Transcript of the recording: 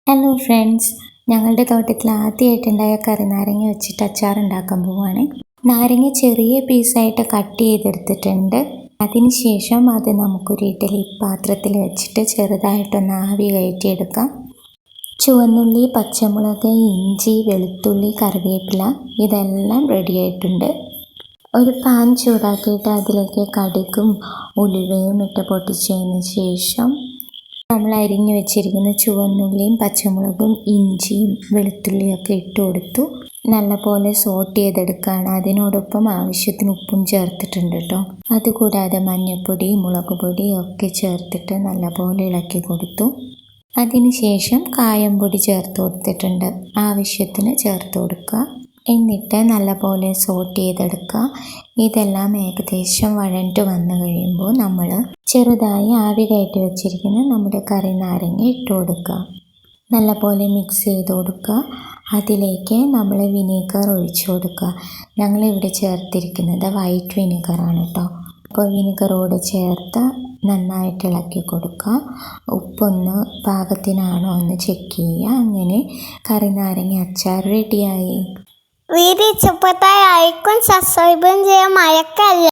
Hello friends, ഞങ്ങളുടെ തോട്ടത്തിൽ ആദ്യമായിട്ടുണ്ടായ കറിനാരങ്ങ വെച്ചിട്ട് അച്ചാർ ഉണ്ടാക്കാൻ പോവുകയാണ്. നാരങ്ങ ചെറിയ പീസായിട്ട് കട്ട് ചെയ്തെടുത്തിട്ടുണ്ട്. അതിനുശേഷം അത് നമുക്കൊരു ഇഡ്ഡലി പാത്രത്തിൽ വെച്ചിട്ട് ചെറുതായിട്ടൊന്ന് ആവി കയറ്റിയെടുക്കാം. ചുവന്നുള്ളി, പച്ചമുളക്, ഇഞ്ചി, വെളുത്തുള്ളി, കറിവേപ്പില ഇതെല്ലാം റെഡിയായിട്ടുണ്ട്. ഒരു പാൻ ചൂടാക്കിയിട്ട് അതിലേക്ക് കടുകും ഉലുവയും ഇട്ട് പൊട്ടിച്ചതിന് ശേഷം നമ്മൾ അരിഞ്ഞു വെച്ചിരിക്കുന്ന ചുവന്നുള്ളിയും പച്ചമുളകും ഇഞ്ചിയും വെളുത്തുള്ളിയൊക്കെ ഇട്ട് കൊടുത്തു. നല്ലപോലെ സോട്ട് ചെയ്തെടുക്കുകയാണ്. അതിനോടൊപ്പം ആവശ്യത്തിന് ഉപ്പും ചേർത്തിട്ടുണ്ട് കേട്ടോ. അതുകൂടാതെ മഞ്ഞൾപ്പൊടി, മുളക് പൊടി ഒക്കെ ചേർത്തിട്ട് നല്ലപോലെ ഇളക്കി കൊടുത്തു. അതിനുശേഷം കായംപൊടി ചേർത്ത് കൊടുത്തിട്ടുണ്ട്. ആവശ്യത്തിന് ചേർത്ത് കൊടുക്കുക. എന്നിട്ട് നല്ലപോലെ സോട്ട് ചെയ്തെടുക്കുക. ഇതെല്ലാം ഏകദേശം വഴണ്ട് വന്നു കഴിയുമ്പോൾ നമ്മൾ ചെറുതായി ആവി കയറ്റി വെച്ചിരിക്കുന്ന നമ്മുടെ കറി നാരങ്ങ ഇട്ട് കൊടുക്കുക. നല്ലപോലെ മിക്സ് ചെയ്ത് കൊടുക്കുക. അതിലേക്ക് നമ്മൾ വിനീഗർ ഒഴിച്ചു കൊടുക്കുക. ഞങ്ങളിവിടെ ചേർത്തിരിക്കുന്നത് വൈറ്റ് വിനീഗറാണ് കേട്ടോ. അപ്പോൾ വിനീഗറോട് ചേർത്ത് നന്നായിട്ട് ഇളക്കി കൊടുക്കുക. ഉപ്പൊന്ന് പാകത്തിനാണോ എന്ന് ചെക്ക് ചെയ്യുക. അങ്ങനെ കറി നാരങ്ങ അച്ചാർ റെഡിയായി. വീഡിയോ ഇഷ്ടപ്പെട്ടാൽ ലൈക്കും സബ്സ്ക്രൈബും ചെയ്യാൻ മറക്കല്ലേ.